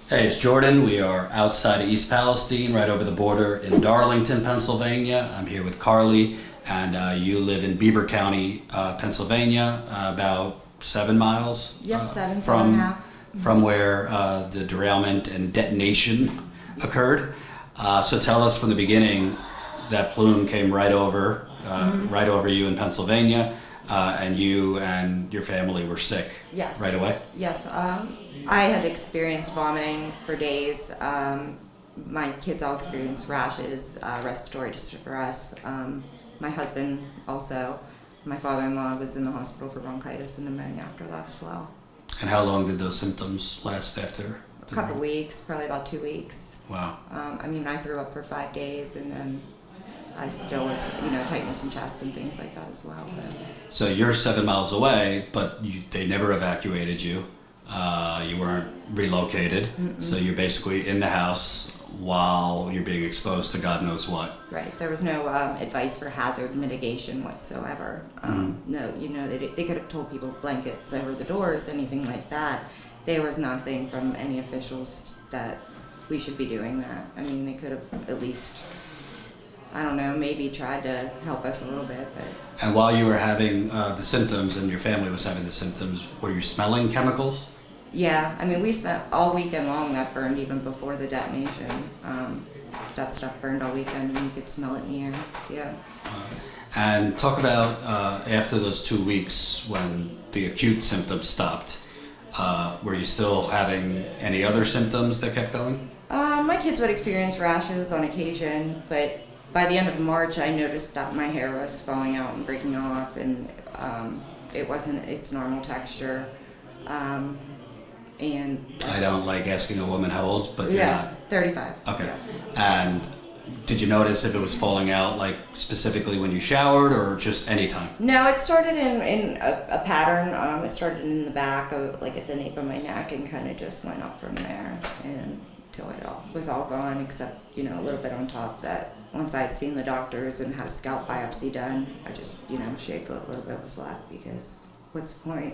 Hey, it's Jordan. We are outside of East Palestine, right over the border in Darlington, Pennsylvania. I'm here with Carly, and you live in Beaver County, Pennsylvania, about 7 miles Yep, seven and a half. from where the derailment and detonation occurred. So tell us from the beginning, that plume came right over you in Pennsylvania, and you and your family were sick. Yes. Right away? Yes. I had experienced vomiting for days. My kids all experienced rashes, respiratory distress. My husband also. My father-in-law was in the hospital for bronchitis and pneumonia after that as well. And how long did those symptoms last after? A couple weeks, probably about 2 weeks. Wow. I threw up for 5 days, and then I still was, tightness in chest and things like that as well. But. So you're 7 miles away, but they never evacuated you. You weren't relocated. Mm-mm. So you're basically in the house while you're being exposed to God knows what. Right. There was no advice for hazard mitigation whatsoever. No, they could have told people blankets over the doors, anything like that. There was nothing from any officials that we should be doing that. I mean, they could have at least, I don't know, maybe tried to help us a little bit, but. And while you were having the symptoms and your family was having the symptoms, were you smelling chemicals? Yeah, I mean, we spent all weekend long. That burned even before the detonation. That stuff burned all weekend, and you could smell it in the air. Yeah. And talk about after those 2 weeks when the acute symptoms stopped, were you still having any other symptoms that kept going? My kids would experience rashes on occasion, but by the end of March, I noticed that my hair was falling out and breaking off, and it wasn't its normal texture. And I don't like asking a woman how old, but you're not. 35. Okay. Yeah. And did you notice if it was falling out, like specifically when you showered, or just any time? No, it started in a pattern. It started in the back, like at the nape of my neck, and kind of just went up from there, and until it was all gone, except a little bit on top. That once I'd seen the doctors and had a scalp biopsy done, I just shaved a little bit was left, because what's the point,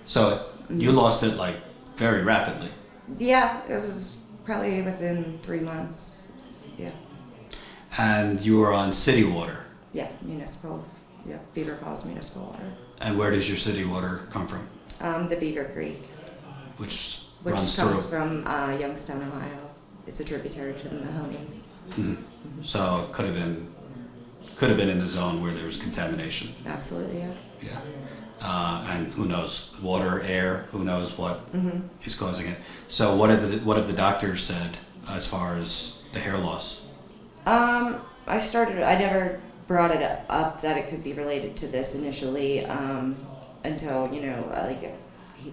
So you lost it like very rapidly. Yeah, it was probably within 3 months. Yeah. And you were on city water. Yeah, municipal. Yeah, Beaver Falls municipal water. And where does your city water come from? The Beaver Creek, Which which runs comes through. from Youngstown, Ohio. It's a tributary to the Mahoning. Mm-hmm. So it could have been in the zone where there was contamination. Absolutely, yeah. Yeah. And who knows, water, air, who knows what is causing it. So what have the doctors said as far as the hair loss? I never brought it up that it could be related to this initially, until,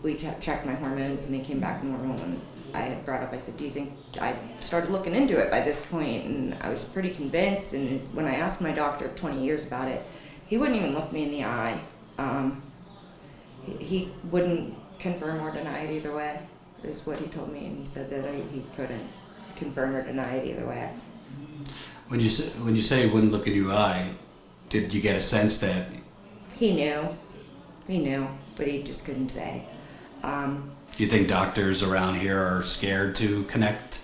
we checked my hormones and they came back normal, and I had brought up, I said, do you think, I started looking into it by this point, and I was pretty convinced, and when I asked my doctor of 20 years about it, he wouldn't even look me in the eye. He wouldn't confirm or deny it either way, is what he told me, and he said that he couldn't confirm or deny it either way. When you say he wouldn't look in your eye, did you get a sense that He knew, but he just couldn't say. do you think doctors around here are scared to connect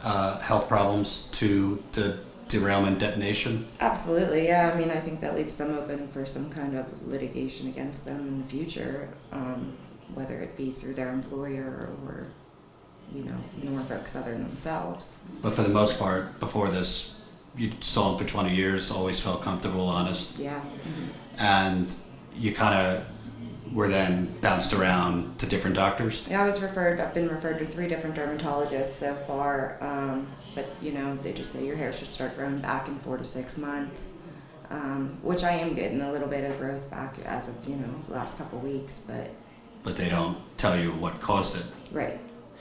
health problems to the derailment detonation? Absolutely, yeah. I mean, I think that leaves them open for some kind of litigation against them in the future, whether it be through their employer or, Norfolk Southern themselves. But for the most part, before this, you saw him for 20 years, always felt comfortable, honest. Yeah. Mm-hmm. And you kind of were then bounced around to different doctors? Yeah, I've been referred to 3 different dermatologists so far, but they just say your hair should start growing back in 4 to 6 months, which I am getting a little bit of growth back as of, the last couple of weeks, but... But they don't tell you what caused it? Right,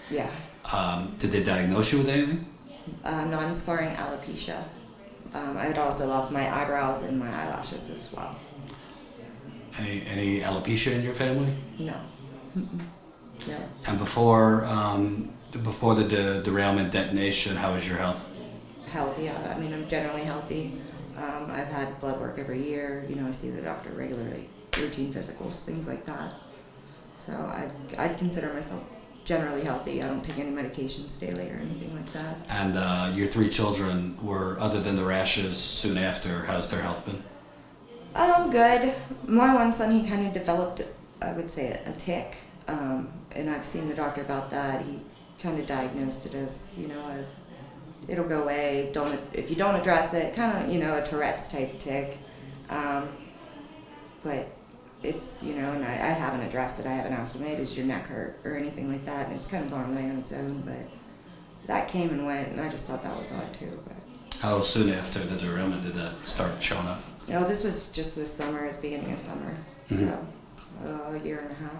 yeah. Did they diagnose you with anything? Non-scarring alopecia. I had also lost my eyebrows and my eyelashes as well. Any alopecia in your family? No. No. And before the derailment detonation, how was your health? Healthy. I mean, I'm generally healthy. I've had blood work every year. I see the doctor regularly, routine physicals, things like that. So I'd consider myself generally healthy. I don't take any medications daily or anything like that. And your 3 children were, other than the rashes soon after, how's their health been? Good. My one son, he kind of developed, I would say, a tick, and I've seen the doctor about that. He kind of diagnosed it as, it'll go away. If you don't address it, kind of, a Tourette's type tick. But it's, and I haven't addressed it. I haven't asked him, hey, does your neck hurt or anything like that? And it's kind of gone away on its own, but that came and went, and I just thought that was odd too. But How soon after the derailment did that start showing up? this was just this summer, at the beginning of summer, so a year and a half.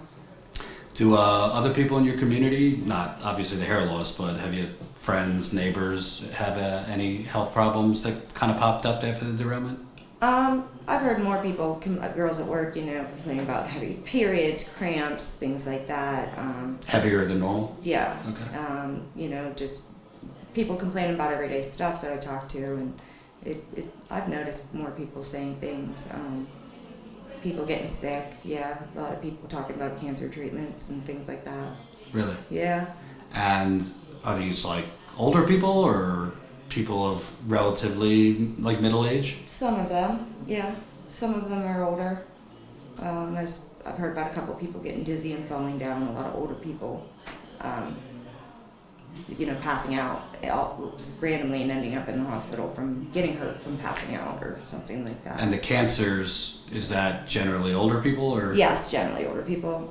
Do other people in your community, not obviously the hair loss, but have you friends, neighbors have any health problems that kind of popped up after the derailment? I've heard more people, girls at work, complaining about heavy periods, cramps, things like that. Heavier than normal? Yeah. Okay. Just people complaining about everyday stuff that I talk to, and I've noticed more people saying things. People getting sick, yeah. A lot of people talking about cancer treatments and things like that. Really? Yeah. And are these like older people or people of relatively like middle age? Some of them, yeah. Some of them are older. I've heard about a couple of people getting dizzy and falling down. A lot of older people, passing out randomly and ending up in the hospital from getting hurt from passing out or something like that. And the cancers, is that generally older people or? Yes, generally older people.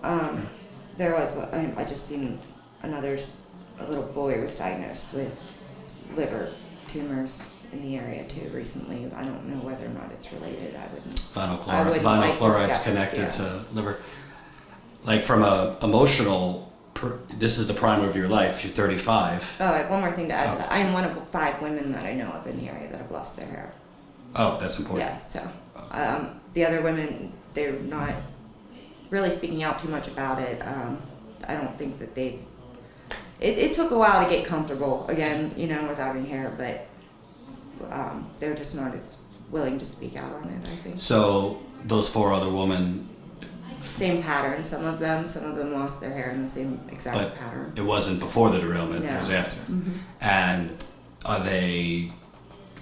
There was, I just seen a little boy was diagnosed with liver tumors in the area too recently. I don't know whether or not it's related. I wouldn't. Vinyl chloride's connected to liver. Like from a emotional, this is the prime of your life. You're 35. Oh, one more thing to add. I am one of 5 women that I know of in the area that have lost their hair. Oh, that's important. Yeah, so the other women, they're not really speaking out too much about it. I don't think that it took a while to get comfortable again, without any hair, but they're just not as willing to speak out on it, I think. So those 4 other women. Same pattern, some of them lost their hair in the same exact pattern. It wasn't before the derailment, No. It was after. Mm-hmm. And are they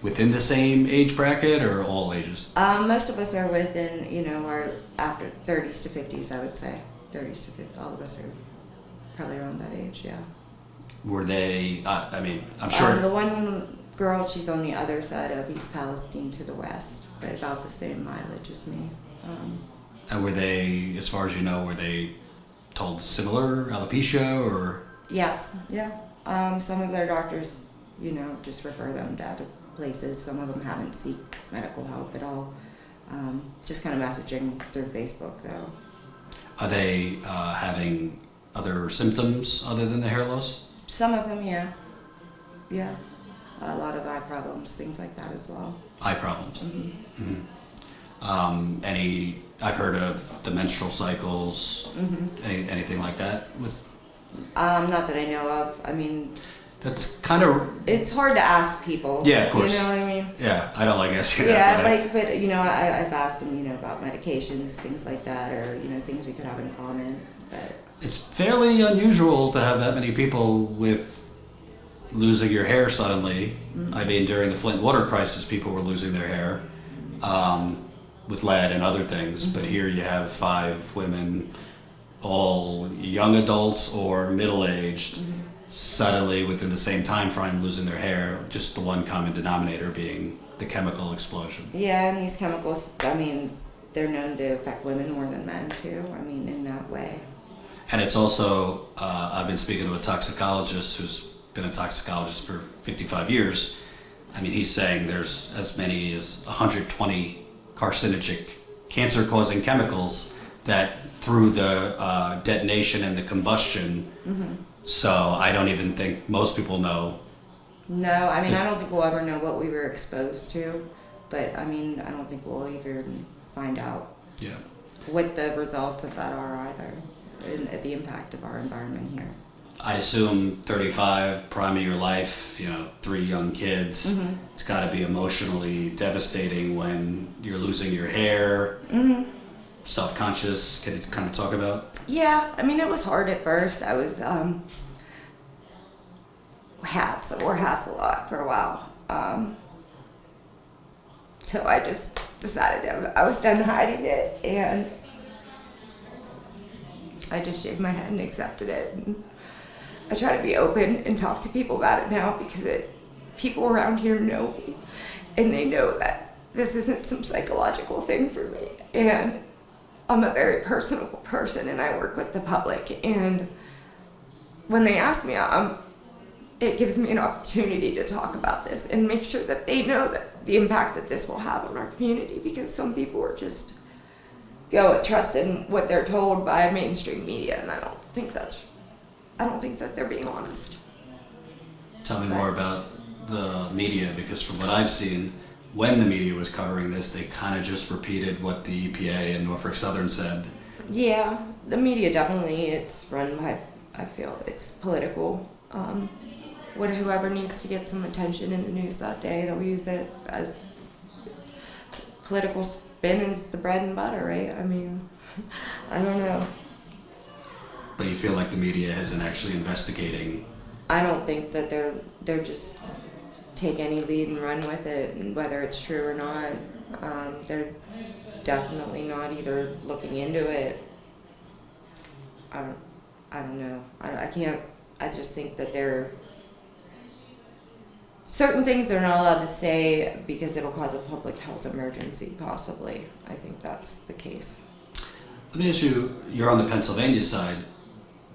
within the same age bracket or all ages? Most of us are within, our after 30s to 50s, I would say. 30s to 50s, all of us are probably around that age, yeah. Were they, I'm sure. The one girl, she's on the other side of East Palestine to the west, but about the same mileage as me. And were they, as far as you know, were they told similar alopecia or? Yes, yeah. Some of their doctors, just refer them to other places. Some of them haven't sought medical help at all. Just kind of messaging through Facebook, though. Are they having other symptoms other than the hair loss? Some of them, yeah. Yeah. A lot of eye problems, things like that as well. Eye problems? Mm-hmm. Mm-hmm. I've heard of the menstrual cycles, anything like that with? Not that I know of. That's kind of. It's hard to ask people. Yeah, of course. You know what I mean? Yeah, I don't like asking that. Yeah, but I've asked them, about medications, things like that, or things we could have in common. But it's fairly unusual to have that many people with losing your hair suddenly. Mm-hmm. During the Flint water crisis, people were losing their hair. With lead and other things, but here you have 5 women, all young adults or middle-aged, suddenly within the same time frame losing their hair, just the one common denominator being the chemical explosion. Yeah, and these chemicals, they're known to affect women more than men too, in that way. And it's also, I've been speaking to a toxicologist who's been a toxicologist for 55 years. He's saying there's as many as 120 carcinogenic, cancer-causing chemicals that through the detonation and the combustion. So I don't even think most people know. No, I don't think we'll ever know what we were exposed to, but I don't think we'll even find out what the results of that are either, and the impact of our environment here. I assume 35, prime of your life, 3 young kids. It's got to be emotionally devastating when you're losing your hair. self-conscious? Can you kind of talk about? Yeah, I mean, it was hard at first. I was I wore hats a lot for a while. So I just decided I was done hiding it, and I just shaved my head and accepted it. And I try to be open and talk to people about it now because people around here know me, and they know that this isn't some psychological thing for me. And I'm a very personable person, and I work with the public. And when they ask me, it gives me an opportunity to talk about this and make sure that they know that the impact that this will have on our community, because some people are just go and trust in what they're told by mainstream media, and I don't think that they're being honest. Tell me more about the media, because from what I've seen, when the media was covering this, they kind of just repeated what the EPA and Norfolk Southern said. Yeah, the media definitely, it's run by, I feel it's political. Whoever needs to get some attention in the news that day, they'll use it as political spin is the bread and butter, right? I mean, I don't know. But you feel like the media isn't actually investigating? I don't think that they're just take any lead and run with it, and whether it's true or not. They're definitely not either looking into it. I don't know. I can't. I just think that they're certain things they're not allowed to say because it'll cause a public health emergency, possibly. I think that's the case. Let me ask you, you're on the Pennsylvania side.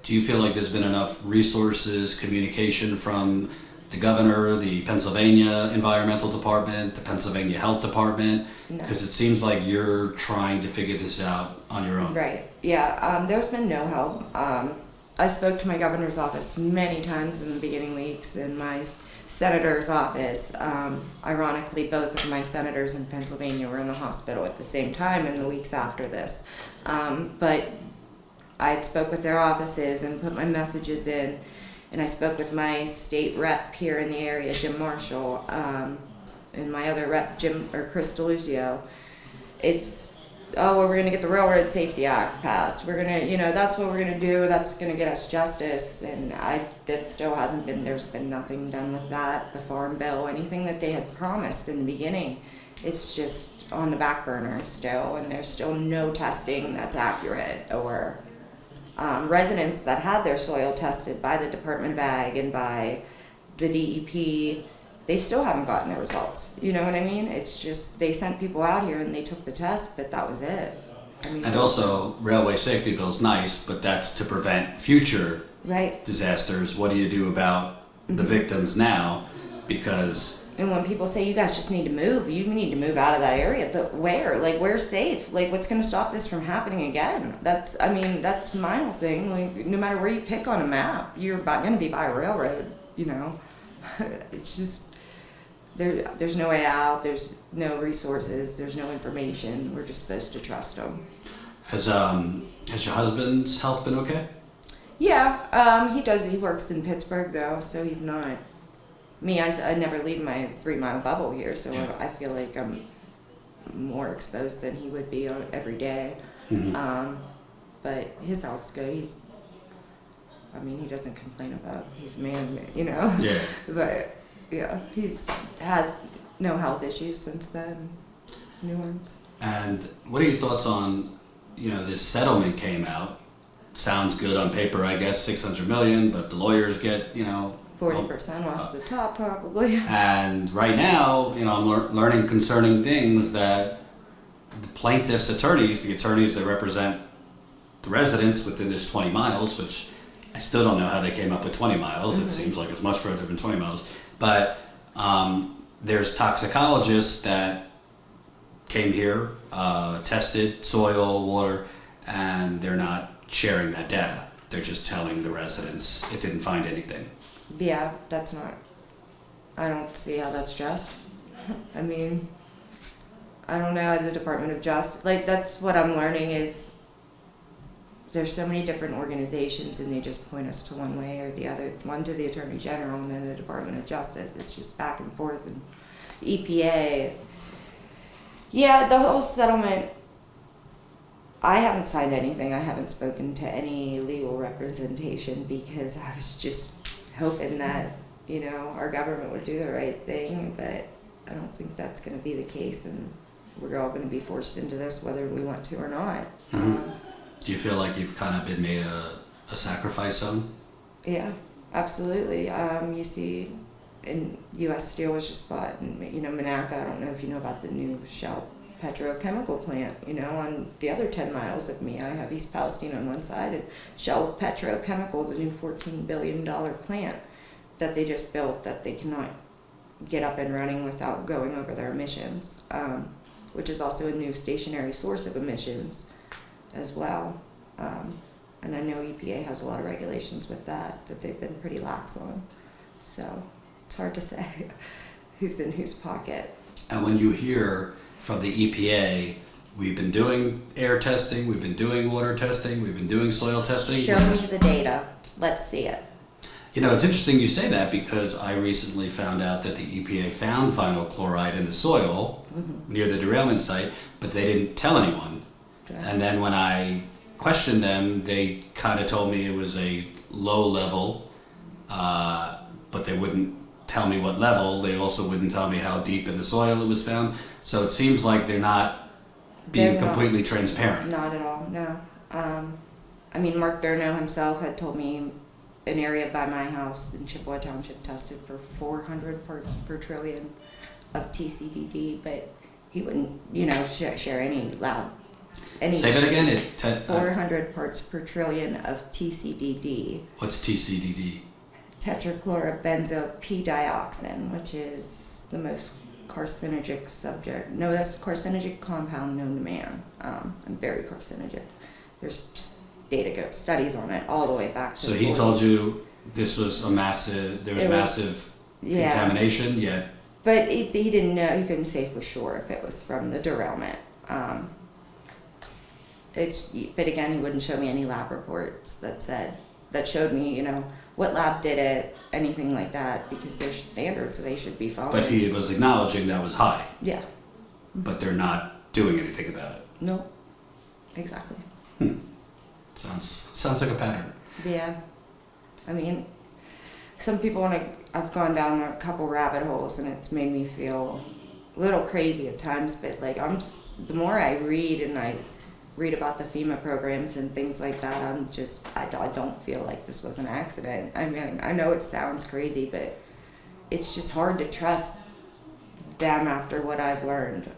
Do you feel like there's been enough resources, communication from the governor, the Pennsylvania Environmental Department, the Pennsylvania Health Department? No. Because it seems like you're trying to figure this out on your own. Right. Yeah. There's been no help. I spoke to my governor's office many times in the beginning weeks, and my senator's office. Ironically, both of my senators in Pennsylvania were in the hospital at the same time in the weeks after this. But I spoke with their offices and put my messages in, and I spoke with my state rep here in the area, Jim Marshall, and my other rep, Chris DeLucio. It's, oh, well, we're going to get the Railroad Safety Act passed. We're going to, that's what we're going to do. That's going to get us justice. And that still hasn't been, there's been nothing done with that. The Farm Bill, anything that they had promised in the beginning, it's just on the back burner still. And there's still no testing that's accurate, or residents that had their soil tested by the Department of Ag and by the DEP, they still haven't gotten their results. You know what I mean? It's just, they sent people out here and they took the test, but that was it. I mean, And also, railway safety bill's nice, but that's to prevent future right. disasters. What do you do about the victims now? Because And when people say, you guys just need to move, you need to move out of that area, but where? Like, where's safe? Like, what's going to stop this from happening again? That's my whole thing. Like, no matter where you pick on a map, you're going to be by a railroad, It's just, there's no way out, there's no resources, there's no information. We're just supposed to trust them. has your husband's health been okay? Yeah, he works in Pittsburgh, though, so he's not. Me, I never leave my 3-mile bubble here, so Yeah. I feel like I'm more exposed than he would be every day. Mm-hmm. But his health's good. He doesn't complain about he's a man, Yeah. But yeah, has no health issues since then, new ones. And what are your thoughts on, this settlement came out? Sounds good on paper, I guess, $600 million, but the lawyers get, 40% off the top, probably. And right now, I'm learning concerning things that the plaintiff's attorneys, the attorneys that represent the residents within this 20 miles, which I still don't know how they came up with 20 miles. Mm-hmm. It seems like it's much further than 20 miles. But there's toxicologists that came here, tested soil, water, and they're not sharing that data. They're just telling the residents it didn't find anything. Yeah, I don't see how that's just. I don't know, the Department of Justice, that's what I'm learning is there's so many different organizations and they just point us to one way or the other, one to the Attorney General and then the Department of Justice. It's just back and forth, and EPA. Yeah, the whole settlement, I haven't signed anything. I haven't spoken to any legal representation because I was just hoping that, our government would do the right thing, but I don't think that's going to be the case, and we're all going to be forced into this whether we want to or not. Mm-hmm. Do you feel like you've kind of been made a sacrifice on? Yeah, absolutely. You see, in U.S. Steel was just bought, and Monaca. I don't know if you know about the new Shell petrochemical plant. On the other 10 miles of me, I have East Palestine on one side, and Shell Petrochemical, the new $14 billion plant that they just built, that they cannot get up and running without going over their emissions, which is also a new stationary source of emissions as well. And I know EPA has a lot of regulations with that they've been pretty lax on. So it's hard to say who's in whose pocket. And when you hear from the EPA, we've been doing air testing, we've been doing water testing, we've been doing soil testing. Show me the data. Let's see it. It's interesting you say that, because I recently found out that the EPA found vinyl chloride in the soil near the derailment site, but they didn't tell anyone. Okay. And then when I questioned them, they kind of told me it was a low level, but they wouldn't tell me what level. They also wouldn't tell me how deep in the soil it was found. So it seems like they're not being completely transparent. Not at all, no. Mark Durno himself had told me an area by my house in Chippewa Township tested for 400 parts per trillion of TCDD, but he wouldn't, share any lab. Say that again? 400 parts per trillion of TCDD. What's TCDD? Tetrachlorobenzopidioxin, which is the most carcinogenic carcinogenic compound known to man, and very carcinogenic. There's studies on it all the way back to. So he told you this was massive contamination, yet. But he didn't know. He couldn't say for sure if it was from the derailment. But again, he wouldn't show me any lab reports that showed me, what lab did it, anything like that, because there's standards they should be following. But he was acknowledging that was high. Yeah. But they're not doing anything about it. No. Exactly. Sounds like a pattern. Yeah. Some people I've gone down a couple rabbit holes, and it's made me feel a little crazy at times, but the more I read and I read about the FEMA programs and things like that, I don't feel like this was an accident. I know it sounds crazy, but it's just hard to trust them after what I've learned,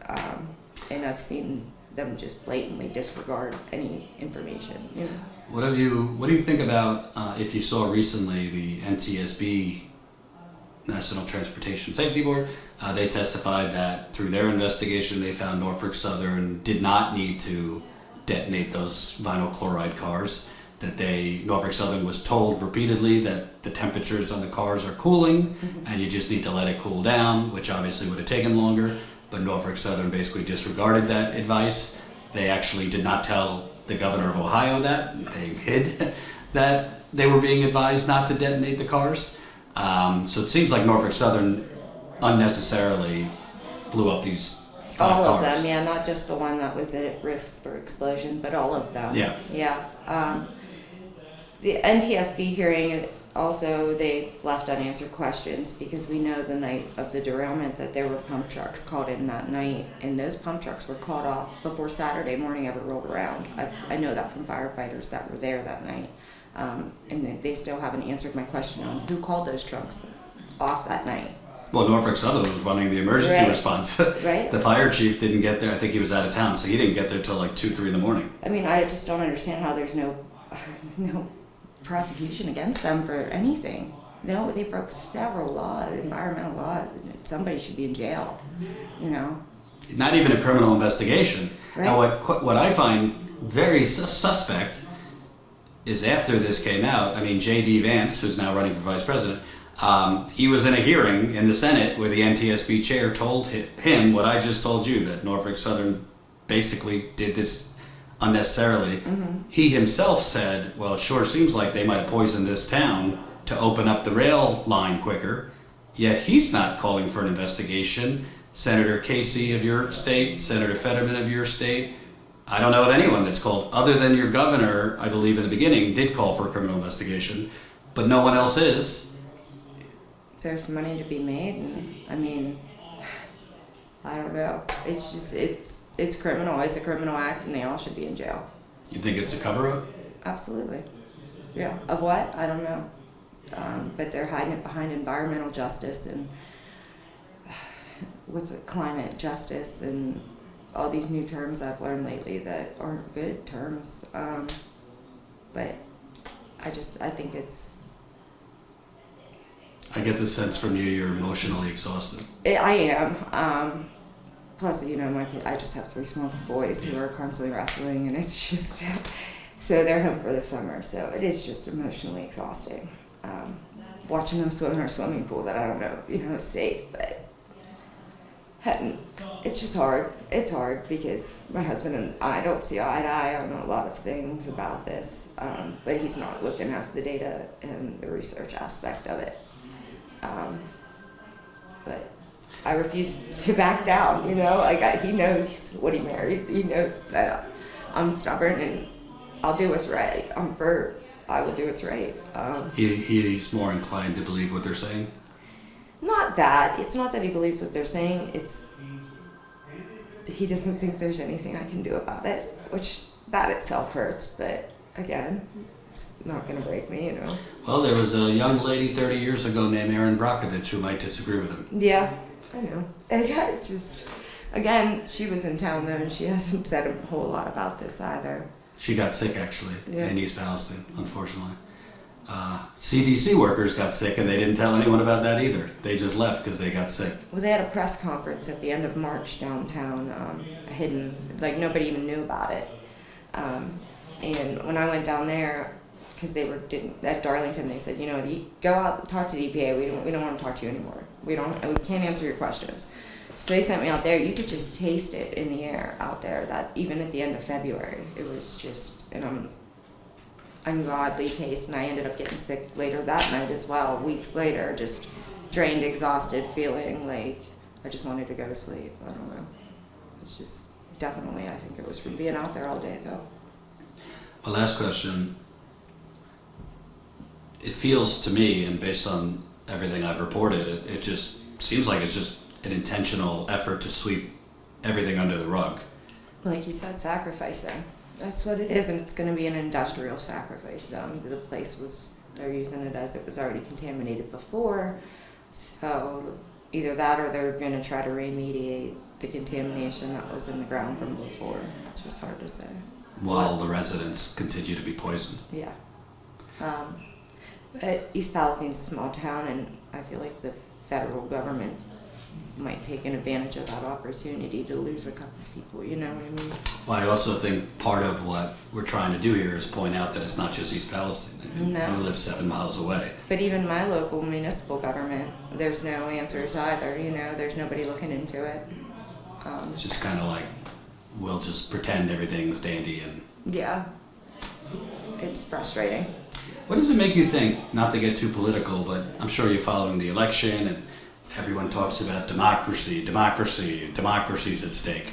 and I've seen them just blatantly disregard any information. What do you think about if you saw recently the NTSB, National Transportation Safety Board? They testified that through their investigation they found Norfolk Southern did not need to detonate those vinyl chloride cars, that Norfolk Southern was told repeatedly that the temperatures on the cars are cooling and you just need to let it cool down, which obviously would have taken longer, but Norfolk Southern basically disregarded that advice. They actually did not tell the governor of Ohio that. They hid that they were being advised not to detonate the cars. So it seems like Norfolk Southern unnecessarily blew up these all cars. of them, yeah, not just the one that was at risk for explosion, but all of them. Yeah. The NTSB hearing also, they left unanswered questions, because we know the night of the derailment that there were pump trucks called in that night, and those pump trucks were called off before Saturday morning ever rolled around. I know that from firefighters that were there that night, and they still haven't answered my question on who called those trucks off that night. Well, Norfolk Southern was running the emergency response. Right. The fire chief didn't get there. I think he was out of town, so he didn't get there till like 2, 3 in the morning. I just don't understand how there's no prosecution against them for anything. They broke several laws, environmental laws, and somebody should be in jail. Not even a criminal investigation. Right. Now, what I find very suspect is after this came out. J.D. Vance, who's now running for vice president. He was in a hearing in the Senate where the NTSB chair told him what I just told you, that Norfolk Southern basically did this unnecessarily. He himself said, well, it sure seems like they might have poisoned this town to open up the rail line quicker, yet he's not calling for an investigation. Senator Casey of your state, Senator Fetterman of your state, I don't know of anyone that's called, other than your governor, I believe in the beginning, did call for a criminal investigation, but no one else is. There's money to be made, and I mean, I don't know. It's just, it's criminal. It's a criminal act, and they all should be in jail. You think it's a cover-up? Absolutely. Yeah. Of what? I don't know. But they're hiding it behind environmental justice and what's it, climate justice, and all these new terms I've learned lately that aren't good terms. But I think it's... I get the sense from you you're emotionally exhausted. I am. Plus, you know, I just have 3 small boys who are constantly wrestling, and it's just... So they're home for the summer, so it is just emotionally exhausting. Watching them swim in our swimming pool that I don't know, you know, is safe, but it's just hard. It's hard because my husband and I don't see eye to eye on a lot of things about this, but he's not looking at the data and the research aspect of it. But I refuse to back down, you know, like he knows what he married. He knows that I'm stubborn and I'll do what's right. I will do what's right. He's more inclined to believe what they're saying? Not that. It's not that he believes what they're saying. It's he doesn't think there's anything I can do about it, which that itself hurts. But again, it's not going to break me, you know. Well, there was a young lady 30 years ago named Erin Brockovich who might disagree with him. Yeah, I know. Yeah, it's just, again, she was in town though, and she hasn't said a whole lot about this either. She got sick, actually, in East Palestine, unfortunately. CDC workers got sick, and they didn't tell anyone about that either. They just left because they got sick. Well, they had a press conference at the end of March downtown, hidden, like nobody even knew about it. And when I went down there, because they were at Darlington, they said, you know, go out and talk to the EPA. We don't want to talk to you anymore. We can't answer your questions. So they sent me out there. You could just taste it in the air out there. That even at the end of February, it was just an ungodly taste. And I ended up getting sick later that night as well. Weeks later, just drained, exhausted, feeling like I just wanted to go to sleep. I don't know. It's just definitely. I think it was from being out there all day, though. Well, last question. It feels to me, and based on everything I've reported, it just seems like it's just an intentional effort to sweep everything under the rug. Like you said, sacrificing. That's what it is, and it's going to be an industrial sacrifice. The place they're using it as it was already contaminated before, so either that or they're going to try to remediate the contamination that was in the ground from before. It's just hard to say. While the residents continue to be poisoned. Yeah. But East Palestine's a small town, and I feel like the federal government might take an advantage of that opportunity to lose a couple of people, you know what I mean? Well, I also think part of what we're trying to do here is point out that it's not just East Palestine. I mean, No. we live 7 miles away. But even my local municipal government, there's no answers either, you know, there's nobody looking into it. It's just kind of like, we'll just pretend everything's dandy. And Yeah, it's frustrating. what does it make you think, not to get too political, but I'm sure you're following the election and everyone talks about democracy's at stake.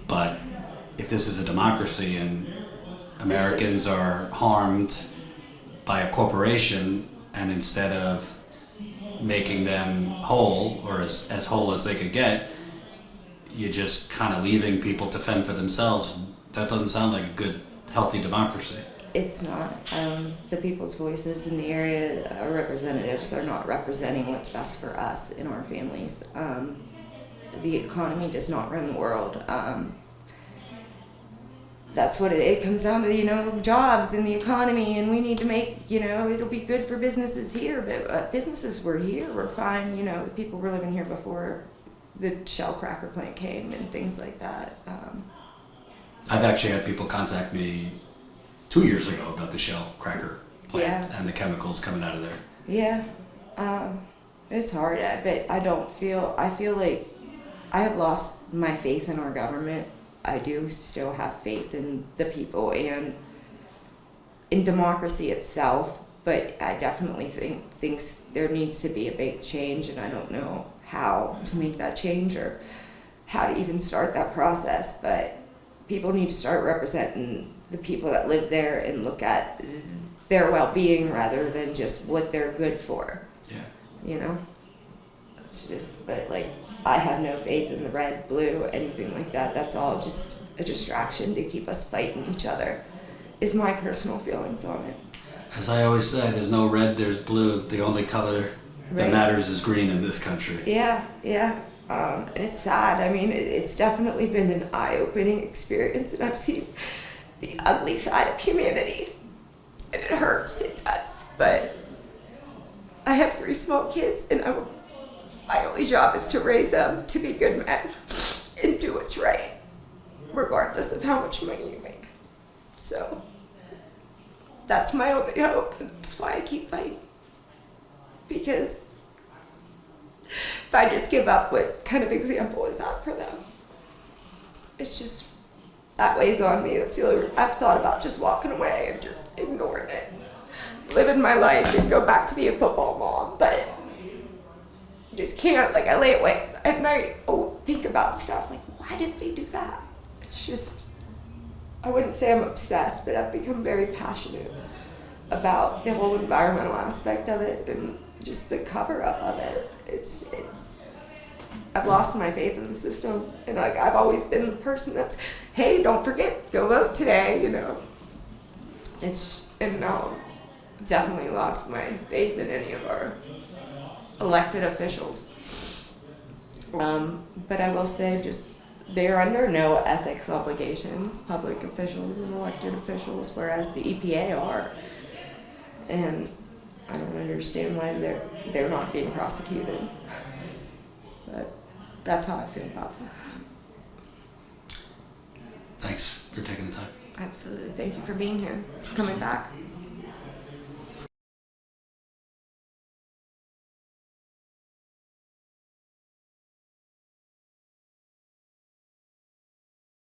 But if this is a democracy and Americans are harmed by a corporation, and instead of making them whole, or as whole as they could get, you're just kind of leaving people to fend for themselves, that doesn't sound like a good, healthy democracy. It's not. The people's voices in the area, our representatives, are not representing what's best for us in our families. The economy does not run the world. That's what it comes down to, you know, jobs in the economy, and we need to make, you know, it'll be good for businesses here, but businesses were here, we're fine, you know, the people were living here before the shell cracker plant came and things like that. I've actually had people contact me 2 years ago about the shell cracker plant and the chemicals coming out of there. Yeah, it's hard, but I feel like I have lost my faith in our government. I do still have faith in the people and in democracy itself, but I definitely think there needs to be a big change, and I don't know how to make that change or how to even start that process, but people need to start representing the people that live there and look at their well-being rather than just what they're good for. Yeah. You know? It's just, but like, I have no faith in the red, blue, anything like that. That's all just a distraction to keep us fighting each other, is my personal feelings on it. As I always say, there's no red, there's blue. The only color that Right. matters is green in this country. Yeah, yeah. And it's sad. I mean, it's definitely been an eye-opening experience, and I've seen the ugly side of humanity. And it hurts, it does. But I have 3 small kids, and my only job is to raise them to be good men and do what's right, regardless of how much money you make. So that's my only hope, and that's why I keep fighting. Because if I just give up, what kind of example is that for them? It's just, that weighs on me. That's the only, I've thought about just walking away and just ignoring it. Living my life and go back to be a football mom, but you just can't. Like, I lay awake at night, think about stuff, like, why did they do that? It's just, I wouldn't say I'm obsessed, but I've become very passionate about the whole environmental aspect of it and just the cover-up of it. I've lost my faith in the system, and like, I've always been the person that's, hey, don't forget, go vote today, you know. And now I've definitely lost my faith in any of our elected officials. But I will say, just, they're under no ethics obligations, public officials and elected officials, whereas the EPA are. And I don't understand why they're not being prosecuted. But that's how I feel about them. Thanks for taking the time. Absolutely. Thank you for being here, coming back.